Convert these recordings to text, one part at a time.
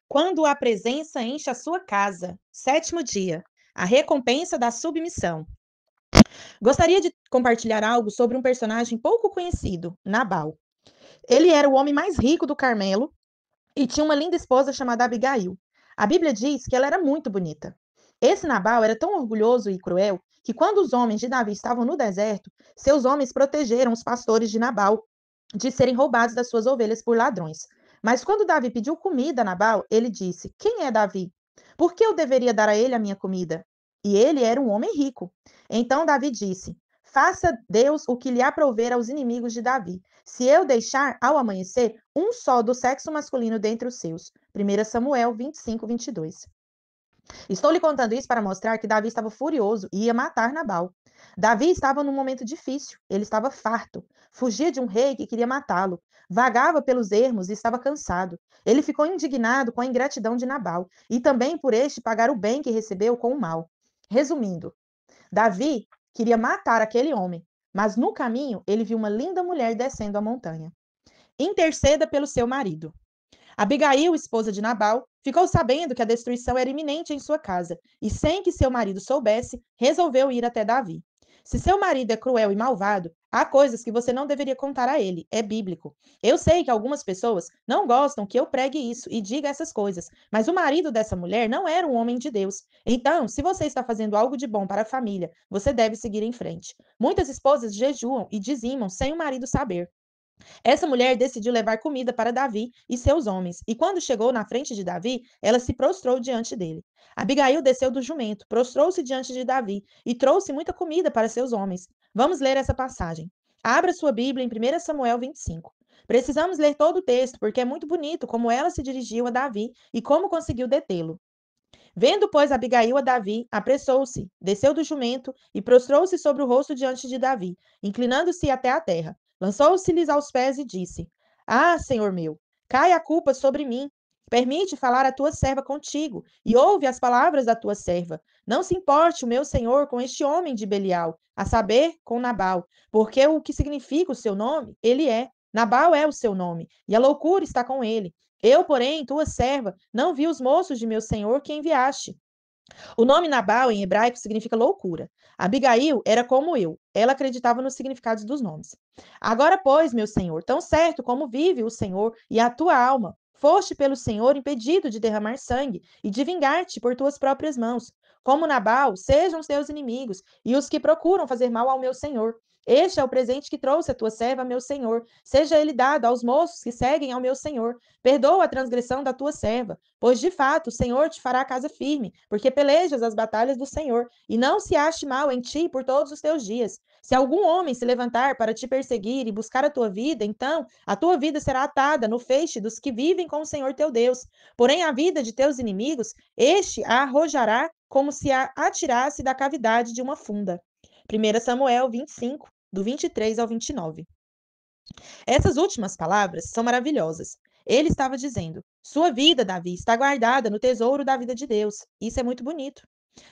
Quando a presença enche a sua casa. Sétimo dia. A recompensa da submissão. Gostaria de compartilhar algo sobre um personagem pouco conhecido, Nabal. Ele era o homem mais rico do Carmelo e tinha uma linda esposa chamada Abigail. A Bíblia diz que ela era muito bonita. Esse Nabal era tão orgulhoso e cruel que, quando os homens de Davi estavam no deserto, seus homens protegeram os pastores de Nabal de serem roubados das suas ovelhas por ladrões. Mas quando Davi pediu comida a Nabal, ele disse: Quem é Davi? Por que eu deveria dar a ele a minha comida? E ele era um homem rico. Então Davi disse: Faça Deus o que lhe aprouver aos inimigos de Davi, se eu deixar ao amanhecer um só do sexo masculino dentre os seus. 1 Samuel 25, 22. Estou lhe contando isso para mostrar que Davi estava furioso e ia matar Nabal. Davi estava num momento difícil, ele estava farto, fugia de um rei que queria matá-lo, vagava pelos ermos e estava cansado. Ele ficou indignado com a ingratidão de Nabal e também por este pagar o bem que recebeu com o mal. Resumindo, Davi queria matar aquele homem, mas no caminho ele viu uma linda mulher descendo a montanha. Interceda pelo seu marido. Abigail, esposa de Nabal, ficou sabendo que a destruição era iminente em sua casa e, sem que seu marido soubesse, resolveu ir até Davi. Se seu marido é cruel e malvado, há coisas que você não deveria contar a ele. É bíblico. Eu sei que algumas pessoas não gostam que eu pregue isso e diga essas coisas, mas o marido dessa mulher não era um homem de Deus. Então, se você está fazendo algo de bom para a família, você deve seguir em frente. Muitas esposas jejuam e dizimam sem o marido saber. Essa mulher decidiu levar comida para Davi e seus homens, e quando chegou na frente de Davi, ela se prostrou diante dele. Abigail desceu do jumento, prostrou-se diante de Davi e trouxe muita comida para seus homens. Vamos ler essa passagem. Abra sua Bíblia em 1 Samuel 25. Precisamos ler todo o texto, porque é muito bonito como ela se dirigiu a Davi e como conseguiu detê-lo. Vendo, pois, Abigail a Davi, apressou-se, desceu do jumento e prostrou-se sobre o rosto diante de Davi, inclinando-se até a terra. Lançou-se-lhes aos pés e disse: Ah, senhor meu, cai a culpa sobre mim. Permite falar a tua serva contigo, e ouve as palavras da tua serva. Não se importe o meu senhor com este homem de Belial, a saber, com Nabal, porque o que significa o seu nome, ele é. Nabal é o seu nome, e a loucura está com ele. Eu, porém, tua serva, não vi os moços de meu senhor que enviaste. O nome Nabal, em hebraico, significa loucura. Abigail era como eu. Ela acreditava nos significados dos nomes. Agora, pois, meu senhor, tão certo como vive o Senhor e a tua alma, foste pelo Senhor impedido de derramar sangue e de vingar-te por tuas próprias mãos. Como Nabal, sejam os teus inimigos e os que procuram fazer mal ao meu senhor. Este é o presente que trouxe a tua serva, meu senhor. Seja ele dado aos moços que seguem ao meu senhor. Perdoa a transgressão da tua serva, pois de fato o Senhor te fará casa firme, porque pelejas as batalhas do Senhor, e não se ache mal em ti por todos os teus dias. Se algum homem se levantar para te perseguir e buscar a tua vida, então a tua vida será atada no feixe dos que vivem com o Senhor teu Deus. Porém, a vida de teus inimigos, este a arrojará como se a atirasse da cavidade de uma funda. 1 Samuel 25, do 23 ao 29. Essas últimas palavras são maravilhosas. Ele estava dizendo: Sua vida, Davi, está guardada no tesouro da vida de Deus. Isso é muito bonito.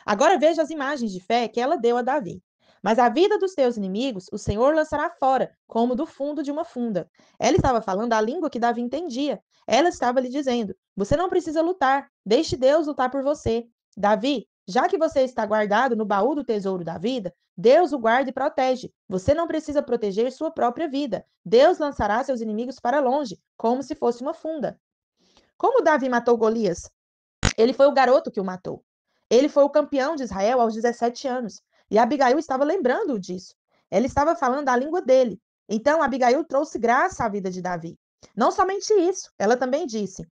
Agora veja as imagens de fé que ela deu a Davi. Mas a vida dos teus inimigos o Senhor lançará fora, como do fundo de uma funda. Ela estava falando a língua que Davi entendia. Ela estava lhe dizendo: Você não precisa lutar, deixe Deus lutar por você. Davi, já que você está guardado no baú do tesouro da vida, Deus o guarda e protege. Você não precisa proteger sua própria vida. Deus lançará seus inimigos para longe, como se fosse uma funda. Como Davi matou Golias? Ele foi o garoto que o matou. Ele foi o campeão de Israel aos 17 anos. E Abigail estava lembrando disso. Ela estava falando a língua dele. Então Abigail trouxe graça à vida de Davi. Não somente isso, ela também disse: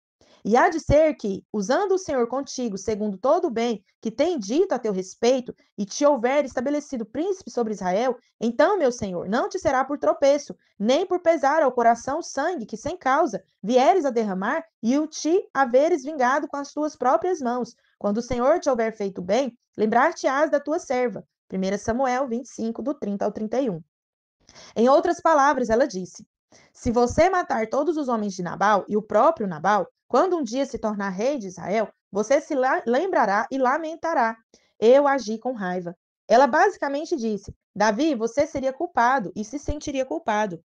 E há de ser que, usando o Senhor contigo, segundo todo o bem que tem dito a teu respeito, e te houver estabelecido príncipe sobre Israel, então, meu Senhor, não te será por tropeço, nem por pesar ao coração sangue que sem causa vieres a derramar e o te haveres vingado com as tuas próprias mãos. Quando o Senhor te houver feito bem, lembrar-te-ás da tua serva. 1 Samuel 25, do 30 ao 31. Em outras palavras, ela disse: Se você matar todos os homens de Nabal e o próprio Nabal, quando um dia se tornar rei de Israel, você se lembrará e lamentará. Eu agi com raiva. Ela basicamente disse: Davi, você seria culpado e se sentiria culpado.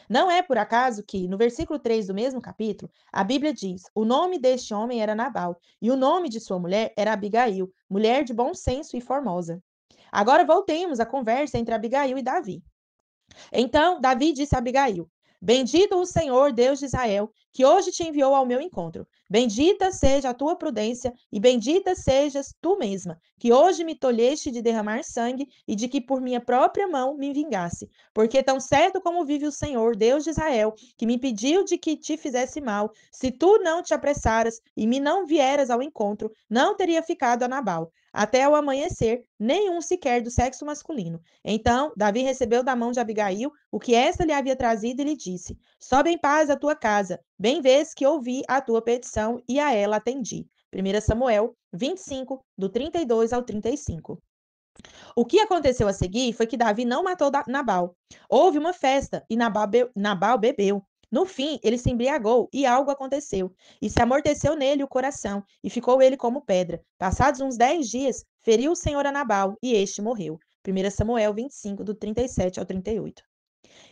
Não é por acaso que, no versículo 3 do mesmo capítulo, a Bíblia diz: o nome deste homem era Nabal, e o nome de sua mulher era Abigail, mulher de bom senso e formosa. Agora voltemos à conversa entre Abigail e Davi. Então Davi disse a Abigail: Bendito o Senhor, Deus de Israel, que hoje te enviou ao meu encontro. Bendita seja a tua prudência e bendita sejas tu mesma, que hoje me tolheste de derramar sangue e de que por minha própria mão me vingasse. Porque tão certo como vive o Senhor, Deus de Israel, que me pediu de que te fizesse mal, se tu não te apressaras e me não vieras ao encontro, não teria ficado a Nabal. Até o amanhecer, nenhum sequer do sexo masculino. Então Davi recebeu da mão de Abigail o que esta lhe havia trazido e lhe disse: Sobe em paz à tua casa, bem vês que ouvi a tua petição e a ela atendi. 1 Samuel 25, do 32 ao 35. O que aconteceu a seguir foi que Davi não matou Nabal. Houve uma festa e Nabal bebeu. No fim, ele se embriagou e algo aconteceu. E se amorteceu nele o coração, e ficou ele como pedra. Passados uns 10 dias, feriu o Senhor a Nabal, e este morreu. 1 Samuel 25, do 37 ao 38.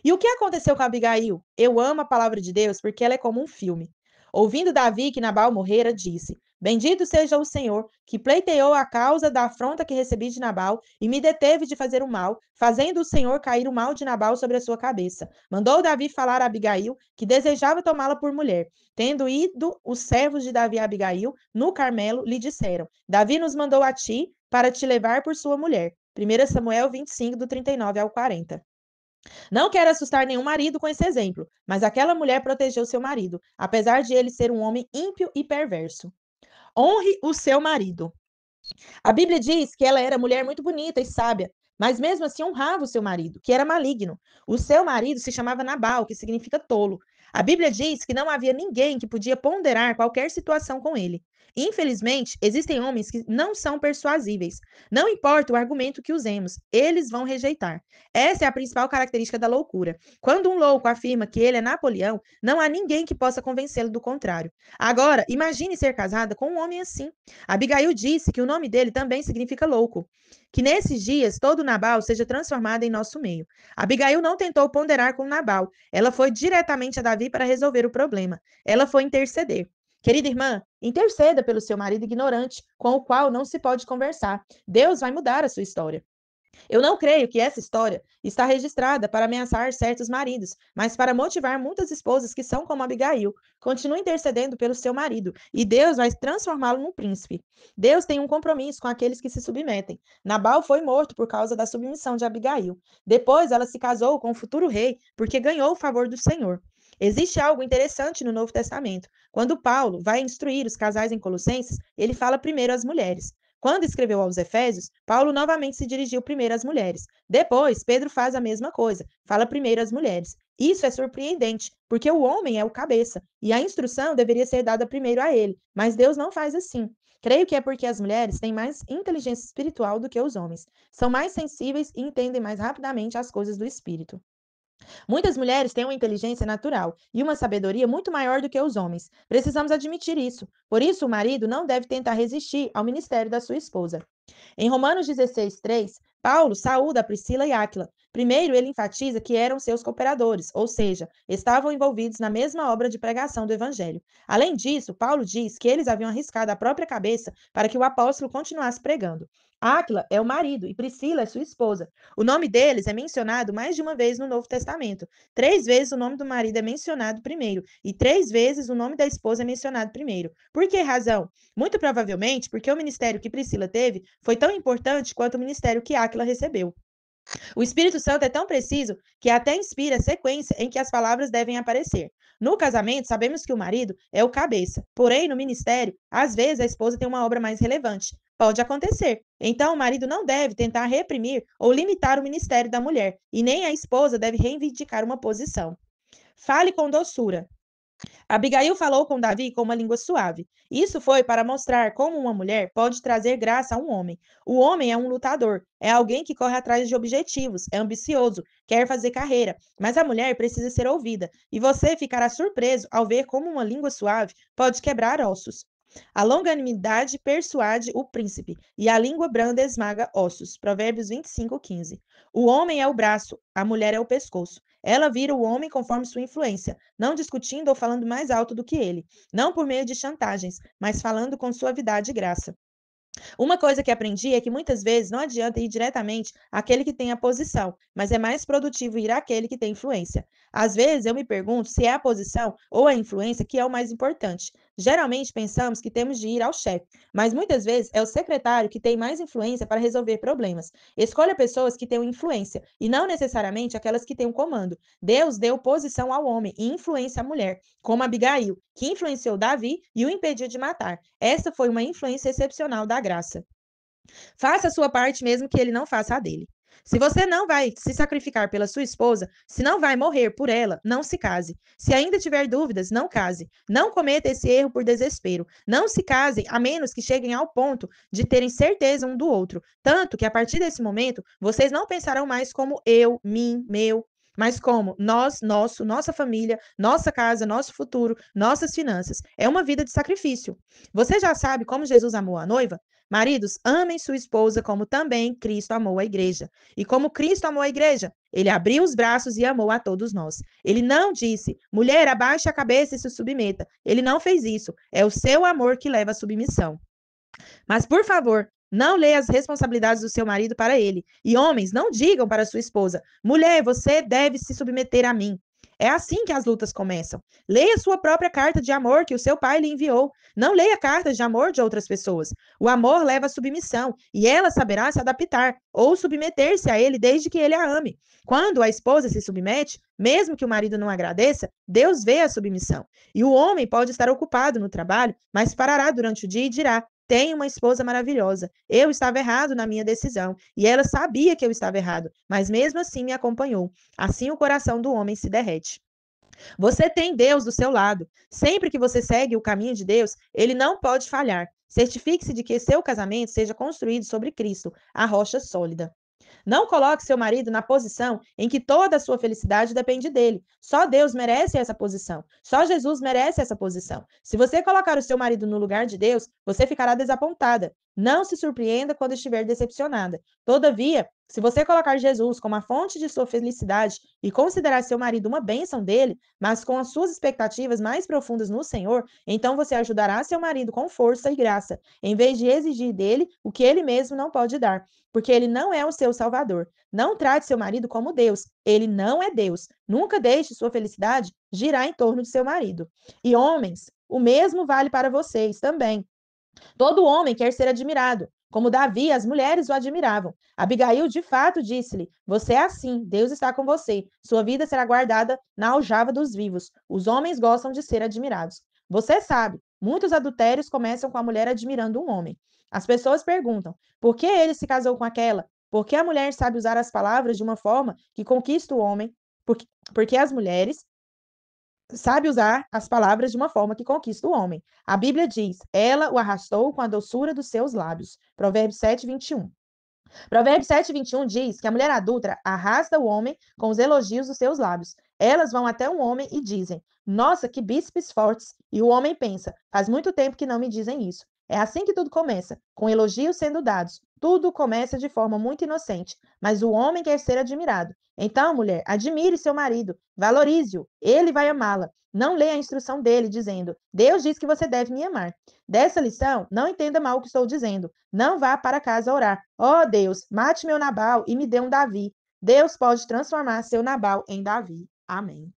E o que aconteceu com Abigail? Eu amo a palavra de Deus porque ela é como um filme. Ouvindo Davi que Nabal morrera, disse: Bendito seja o Senhor, que pleiteou a causa da afronta que recebi de Nabal e me deteve de fazer o mal, fazendo o Senhor cair o mal de Nabal sobre a sua cabeça. Mandou Davi falar a Abigail, que desejava tomá-la por mulher. Tendo ido os servos de Davi a Abigail, no Carmelo, lhe disseram: Davi nos mandou a ti para te levar por sua mulher. 1 Samuel 25, do 39 ao 40. Não quero assustar nenhum marido com esse exemplo, mas aquela mulher protegeu seu marido, apesar de ele ser um homem ímpio e perverso. Honre o seu marido. A Bíblia diz que ela era mulher muito bonita e sábia, mas mesmo assim honrava o seu marido, que era maligno. O seu marido se chamava Nabal, que significa tolo. A Bíblia diz que não havia ninguém que podia ponderar qualquer situação com ele. Infelizmente, existem homens que não são persuasíveis. Não importa o argumento que usemos, eles vão rejeitar. Essa é a principal característica da loucura. Quando um louco afirma que ele é Napoleão, não há ninguém que possa convencê-lo do contrário. Agora, imagine ser casada com um homem assim. Abigail disse que o nome dele também significa louco. Que nesses dias todo Nabal seja transformado em nosso meio. Abigail não tentou ponderar com Nabal. Ela foi diretamente a Davi para resolver o problema. Ela foi interceder. Querida irmã, interceda pelo seu marido ignorante, com o qual não se pode conversar. Deus vai mudar a sua história. Eu não creio que essa história está registrada para ameaçar certos maridos, mas para motivar muitas esposas que são como Abigail. Continue intercedendo pelo seu marido e Deus vai transformá-lo num príncipe. Deus tem um compromisso com aqueles que se submetem. Nabal foi morto por causa da submissão de Abigail. Depois ela se casou com o futuro rei porque ganhou o favor do Senhor. Existe algo interessante no Novo Testamento. Quando Paulo vai instruir os casais em Colossenses, ele fala primeiro às mulheres. Quando escreveu aos Efésios, Paulo novamente se dirigiu primeiro às mulheres. Depois, Pedro faz a mesma coisa, fala primeiro às mulheres. Isso é surpreendente, porque o homem é o cabeça, e a instrução deveria ser dada primeiro a ele, mas Deus não faz assim. Creio que é porque as mulheres têm mais inteligência espiritual do que os homens. São mais sensíveis e entendem mais rapidamente as coisas do espírito. Muitas mulheres têm uma inteligência natural e uma sabedoria muito maior do que os homens. Precisamos admitir isso. Por isso, o marido não deve tentar resistir ao ministério da sua esposa. Em Romanos 16, 3, Paulo saúda Priscila e Áquila. Primeiro, ele enfatiza que eram seus cooperadores, ou seja, estavam envolvidos na mesma obra de pregação do evangelho. Além disso, Paulo diz que eles haviam arriscado a própria cabeça para que o apóstolo continuasse pregando. Áquila é o marido e Priscila é sua esposa. O nome deles é mencionado mais de uma vez no Novo Testamento. 3 vezes o nome do marido é mencionado primeiro e 3 vezes o nome da esposa é mencionado primeiro. Por que razão? Muito provavelmente porque o ministério que Priscila teve foi tão importante quanto o ministério que Áquila recebeu. O Espírito Santo é tão preciso que até inspira a sequência em que as palavras devem aparecer. No casamento, sabemos que o marido é o cabeça, porém, no ministério, às vezes a esposa tem uma obra mais relevante. Pode acontecer. Então, o marido não deve tentar reprimir ou limitar o ministério da mulher, e nem a esposa deve reivindicar uma posição. Fale com doçura. Abigail falou com Davi com uma língua suave. Isso foi para mostrar como uma mulher pode trazer graça a um homem. O homem é um lutador, é alguém que corre atrás de objetivos, é ambicioso, quer fazer carreira, mas a mulher precisa ser ouvida, e você ficará surpreso ao ver como uma língua suave pode quebrar ossos. A longanimidade persuade o príncipe, e a língua branda esmaga ossos. Provérbios 25, 15. O homem é o braço, a mulher é o pescoço. Ela vira o homem conforme sua influência, não discutindo ou falando mais alto do que ele, não por meio de chantagens, mas falando com suavidade e graça. Uma coisa que aprendi é que muitas vezes não adianta ir diretamente àquele que tem a posição, mas é mais produtivo ir àquele que tem influência. Às vezes eu me pergunto se é a posição ou a influência que é o mais importante. Geralmente pensamos que temos de ir ao chefe, mas muitas vezes é o secretário que tem mais influência para resolver problemas. Escolha pessoas que tenham influência e não necessariamente aquelas que têm o comando. Deus deu posição ao homem e influência à mulher, como Abigail, que influenciou Davi e o impediu de matar. Essa foi uma influência excepcional da graça. Faça a sua parte mesmo que ele não faça a dele. Se você não vai se sacrificar pela sua esposa, se não vai morrer por ela, não se case. Se ainda tiver dúvidas, não case. Não cometa esse erro por desespero. Não se casem a menos que cheguem ao ponto de terem certeza um do outro. Tanto que a partir desse momento, vocês não pensarão mais como eu, mim, meu, mas como nós, nosso, nossa família, nossa casa, nosso futuro, nossas finanças. É uma vida de sacrifício. Você já sabe como Jesus amou a noiva? Maridos, amem sua esposa como também Cristo amou a igreja. E como Cristo amou a igreja, ele abriu os braços e amou a todos nós. Ele não disse, mulher, abaixe a cabeça e se submeta. Ele não fez isso. É o seu amor que leva à submissão. Mas, por favor, não leia as responsabilidades do seu marido para ele. E homens, não digam para sua esposa, mulher, você deve se submeter a mim. É assim que as lutas começam. Leia sua própria carta de amor que o seu pai lhe enviou. Não leia cartas de amor de outras pessoas. O amor leva à submissão e ela saberá se adaptar ou submeter-se a ele desde que ele a ame. Quando a esposa se submete, mesmo que o marido não agradeça, Deus vê a submissão. E o homem pode estar ocupado no trabalho, mas parará durante o dia e dirá: tenho uma esposa maravilhosa. Eu estava errado na minha decisão e ela sabia que eu estava errado, mas mesmo assim me acompanhou. Assim o coração do homem se derrete. Você tem Deus do seu lado. Sempre que você segue o caminho de Deus, ele não pode falhar. Certifique-se de que seu casamento seja construído sobre Cristo, a rocha sólida. Não coloque seu marido na posição em que toda a sua felicidade depende dele. Só Deus merece essa posição. Só Jesus merece essa posição. Se você colocar o seu marido no lugar de Deus, você ficará desapontada. Não se surpreenda quando estiver decepcionada. Todavia, se você colocar Jesus como a fonte de sua felicidade e considerar seu marido uma bênção dele, mas com as suas expectativas mais profundas no Senhor, então você ajudará seu marido com força e graça, em vez de exigir dele o que ele mesmo não pode dar, porque ele não é o seu salvador. Não trate seu marido como Deus. Ele não é Deus. Nunca deixe sua felicidade girar em torno de seu marido. E homens, o mesmo vale para vocês também. Todo homem quer ser admirado. Como Davi, as mulheres o admiravam. Abigail, de fato, disse-lhe: você é assim, Deus está com você. Sua vida será guardada na aljava dos vivos. Os homens gostam de ser admirados. Você sabe, muitos adultérios começam com a mulher admirando um homem. As pessoas perguntam: por que ele se casou com aquela? Por que a mulher sabe usar as palavras de uma forma que conquista o homem? Porque as mulheres sabe usar as palavras de uma forma que conquista o homem. A Bíblia diz: ela o arrastou com a doçura dos seus lábios. Provérbios 7, 21. Provérbios 7, 21 diz que a mulher adulta arrasta o homem com os elogios dos seus lábios. Elas vão até um homem e dizem: nossa, que bíceps fortes! E o homem pensa: faz muito tempo que não me dizem isso. É assim que tudo começa, com elogios sendo dados. Tudo começa de forma muito inocente, mas o homem quer ser admirado. Então, mulher, admire seu marido, valorize-o, ele vai amá-la. Não leia a instrução dele dizendo: Deus diz que você deve me amar. Dessa lição, não entenda mal o que estou dizendo. Não vá para casa orar. Ó Deus, mate meu Nabal e me dê um Davi. Deus pode transformar seu Nabal em Davi. Amém.